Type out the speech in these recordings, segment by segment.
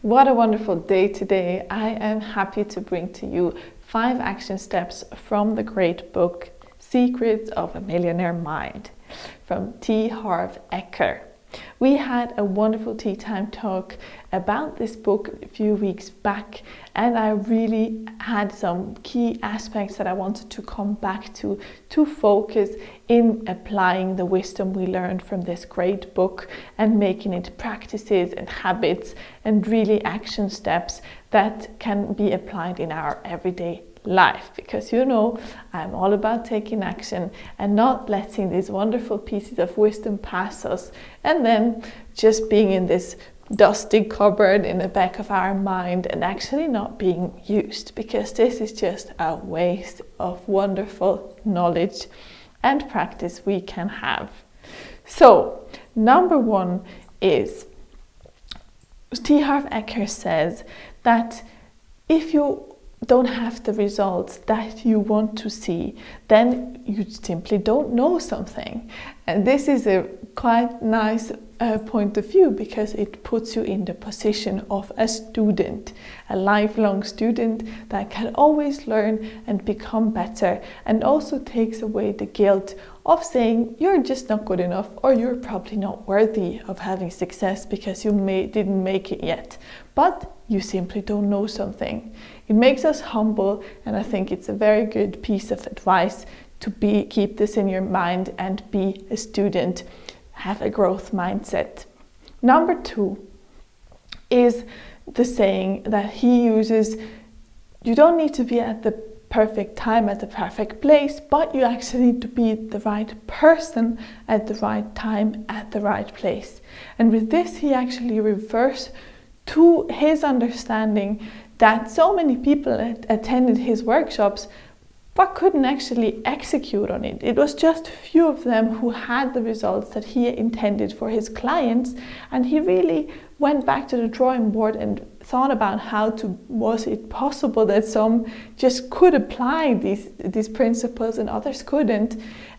What a wonderful day today. I am happy to bring to you 5 action steps from the great book Secrets of a Millionaire Mind from Harv Eker. We had a wonderful tea time talk about this book a few weeks back, and I really had some key aspects that I wanted to come back to focus in applying the wisdom we learned from this great book and making it practices and habits and really action steps that can be applied in our everyday life, because I'm all about taking action and not letting these wonderful pieces of wisdom pass us and then just being in this dusty cupboard in the back of our mind and actually not being used, because this is just a waste of wonderful knowledge and practice we can have. So number 1 is Harv Eker says that if you don't have the results that you want to see, then you simply don't know something. And this is a quite nice point of view, because it puts you in the position of a student, a lifelong student that can always learn and become better, and also takes away the guilt of saying you're just not good enough, or you're probably not worthy of having success because you didn't make it yet, but you simply don't know something. It makes us humble, and I think it's a very good piece of advice to keep this in your mind and be a student, have a growth mindset. Number 2 is the saying that he uses: you don't need to be at the perfect time at the perfect place, but you actually need to be the right person at the right time at the right place. And with this, he actually refers to his understanding that so many people attended his workshops but couldn't actually execute on it. It was just a few of them who had the results that he intended for his clients, and he really went back to the drawing board and thought about was it possible that some just could apply these principles and others couldn't.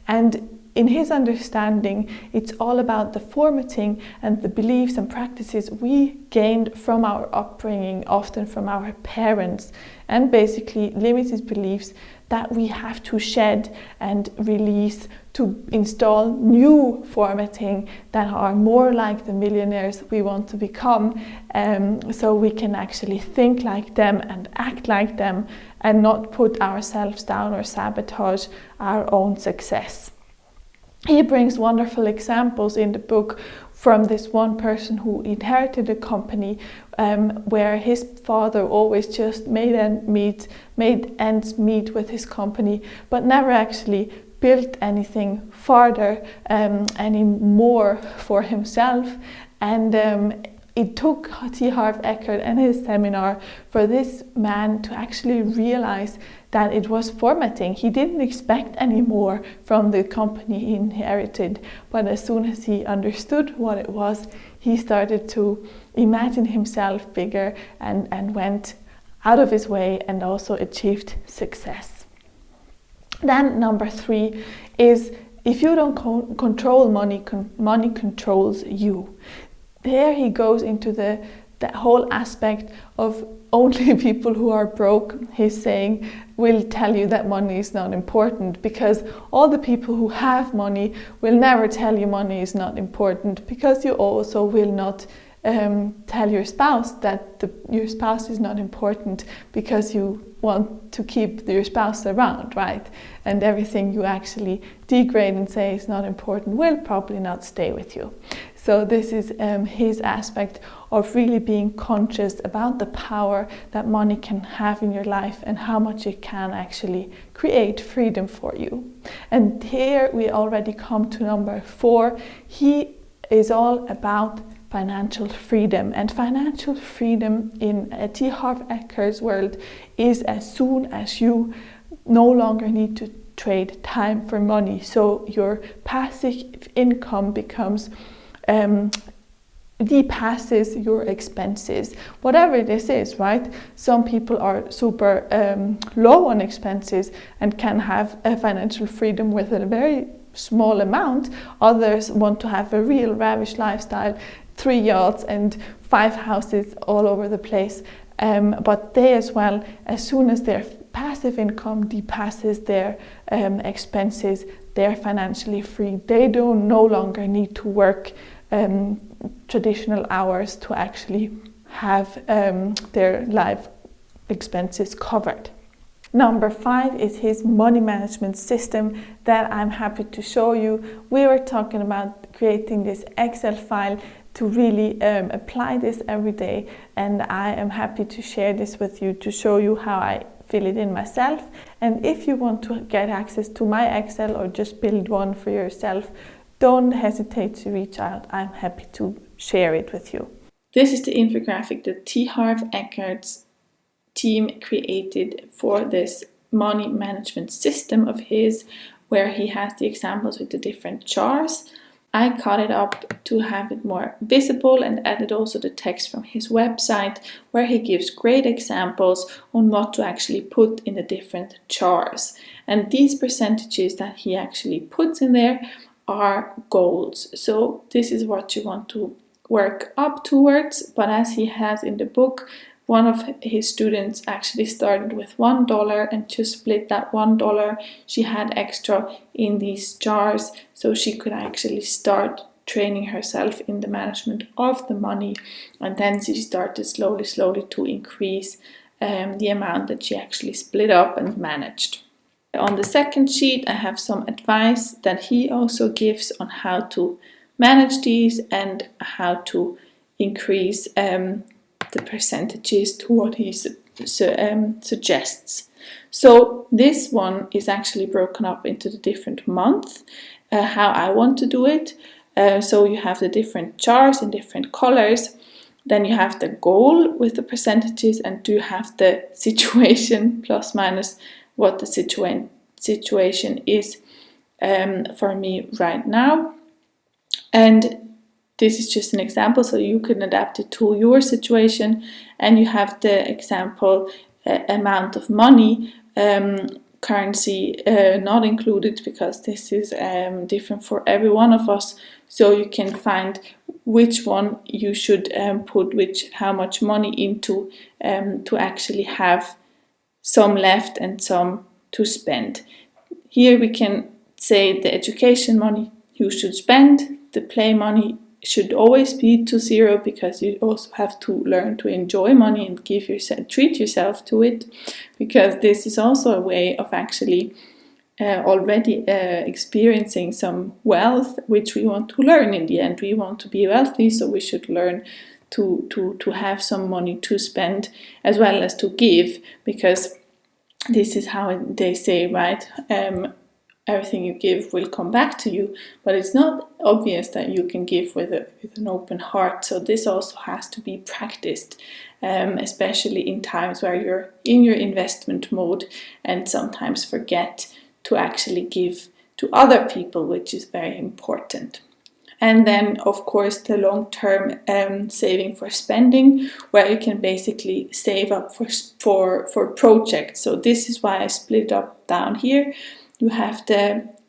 And in his understanding, it's all about the formatting and the beliefs and practices we gained from our upbringing, often from our parents, and basically limited beliefs that we have to shed and release to install new formatting that are more like the millionaires we want to become, so we can actually think like them and act like them and not put ourselves down or sabotage our own success. He brings wonderful examples in the book from this one person who inherited a company where his father always just made ends meet with his company, but never actually built anything farther, any more for himself. And it took Harv Eker and his seminar for this man to actually realize that it was formatting. He didn't expect any more from the company he inherited, but as soon as he understood what it was, he started to imagine himself bigger and went out of his way and also achieved success. Then number 3 is: if you don't control money, money controls you. There he goes into the whole aspect of only people who are broke, he's saying, will tell you that money is not important, because all the people who have money will never tell you money is not important, because you also will not tell your spouse that your spouse is not important, because you want to keep your spouse around, right? And everything you actually degrade and say is not important will probably not stay with you. So this is his aspect of really being conscious about the power that money can have in your life and how much it can actually create freedom for you. And here we already come to number 4. He is all about financial freedom. And financial freedom in Harv Eker's world is as soon as you no longer need to trade time for money. So your passive income becomes depasses your expenses, whatever this is, right? Some people are super low on expenses and can have a financial freedom with a very small amount. Others want to have a real lavish lifestyle. 3 yachts and 5 houses all over the place. But they as well, as soon as their passive income depasses their expenses, they're financially free. They don't no longer need to work traditional hours to actually have their life expenses covered. Number 5 is his money management system that I'm happy to show you. We were talking about creating this Excel file to really apply this every day, and I am happy to share this with you to show you how I fill it in myself. And if you want to get access to my Excel or just build one for yourself, don't hesitate to reach out. I'm happy to share it with you. This is the infographic that Harv Eker's team created for this money management system of his, where he has the examples with the different jars. I cut it up to have it more visible and added also the text from his website, where he gives great examples on what to actually put in the different jars. And these percentages that he actually puts in there are goals. So this is what you want to work up towards. But as he has in the book, one of his students actually started with $1 and just split that $1 she had extra in these jars, so she could actually start training herself in the management of the money. And then she started slowly to increase the amount that she actually split up and managed. On the second sheet, I have some advice that he also gives on how to manage these and how to increase the percentages to what he suggests. So this one is actually broken up into the different months, how I want to do it. So you have the different jars in different colors. Then you have the goal with the percentages, and you have the situation plus minus what the situation is for me right now. And this is just an example, so you can adapt it to your situation. And you have the example amount of money, currency not included, because this is different for every one of us. So you can find which one you should put how much money into to actually have some left and some to spend. Here we can say the education money you should spend, the play money should always be to 0, because you also have to learn to enjoy money and treat yourself to it, because this is also a way of actually already experiencing some wealth, which we want to learn in the end. We want to be wealthy, so we should learn to have some money to spend as well as to give, because this is how they say, right? Everything you give will come back to you, but it's not obvious that you can give with an open heart. So this also has to be practiced, especially in times where you're in your investment mode and sometimes forget to actually give to other people, which is very important. And then, of course, the long-term saving for spending, where you can basically save up for projects. So this is why I split up down here. You have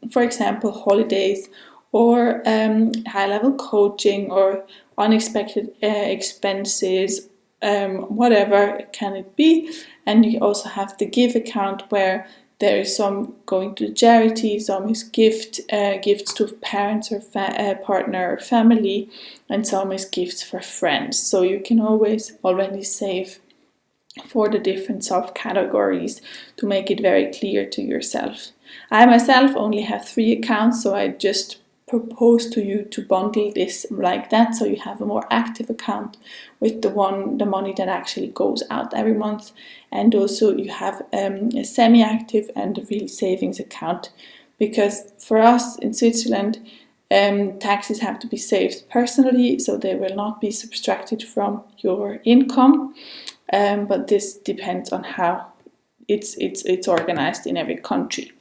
for example, holidays or high-level coaching or unexpected expenses, whatever can it be. And you also have the give account, where there is some going to charity, some is gifts to parents or partner or family, and some is gifts for friends. So you can always already save for the different subcategories to make it very clear to yourself. I myself only have 3 accounts, so I just propose to you to bundle this like that, so you have a more active account with the money that actually goes out every month, and also you have a semi-active and a real savings account, because for us in Switzerland, taxes have to be saved personally, so they will not be subtracted from your income, but this depends on how it's organized in every country.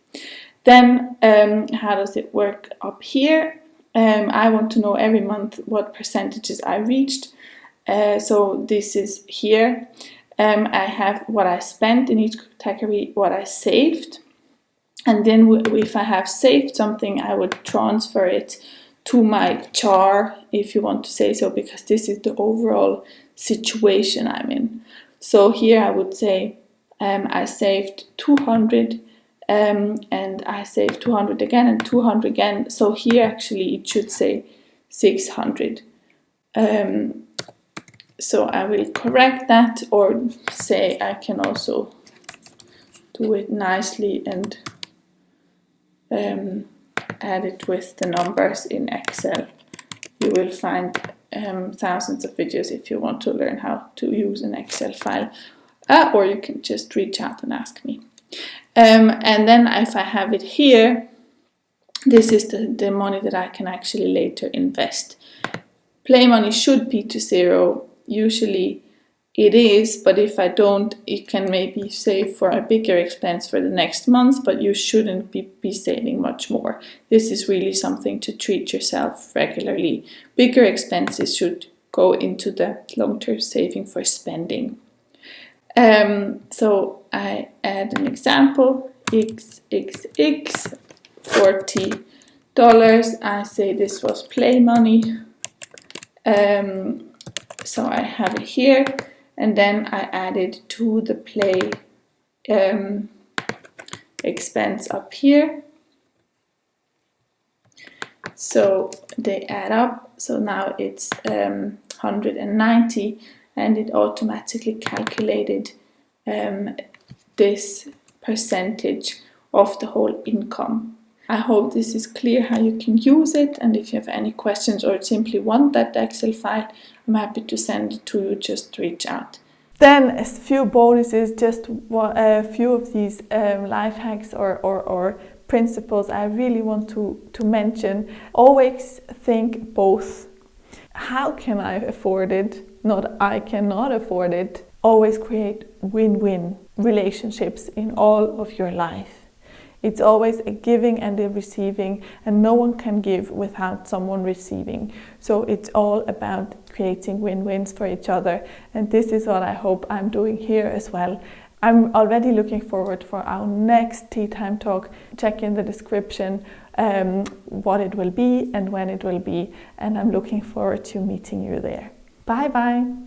Then how does it work up here? I want to know every month what percentages I reached. So this is here. I have what I spent in each category, what I saved. And then if I have saved something, I would transfer it to my jar, if you want to say so, because this is the overall situation I'm in. So here I would say I saved 200 and I saved 200 again and 200 again. So here actually it should say 600. So I will correct that, or say I can also do it nicely and add it with the numbers in Excel. You will find thousands of videos if you want to learn how to use an Excel file, or you can just reach out and ask me. And then if I have it here, this is the money that I can actually later invest. Play money should be to zero. Usually it is, but if I don't, it can maybe save for a bigger expense for the next month, but you shouldn't be saving much more. This is really something to treat yourself regularly. Bigger expenses should go into the long-term saving for spending. So I add an example, XXX, $40. I say this was play money. So I have it here, and then I added to the play expense up here. So they add up. So now it's 190, and it automatically calculated this percentage of the whole income. I hope this is clear how you can use it, and if you have any questions or simply want that Excel file, I'm happy to send it to you. Just reach out. Then a few bonuses, just a few of these life hacks or principles I really want to mention. Always think both. How can I afford it? Not I cannot afford it. Always create win-win relationships in all of your life. It's always a giving and a receiving, and no one can give without someone receiving. So it's all about creating win-wins for each other, and this is what I hope I'm doing here as well. I'm already looking forward for our next Tea Time Talk. Check in the description what it will be and when it will be, and I'm looking forward to meeting you there. Bye bye!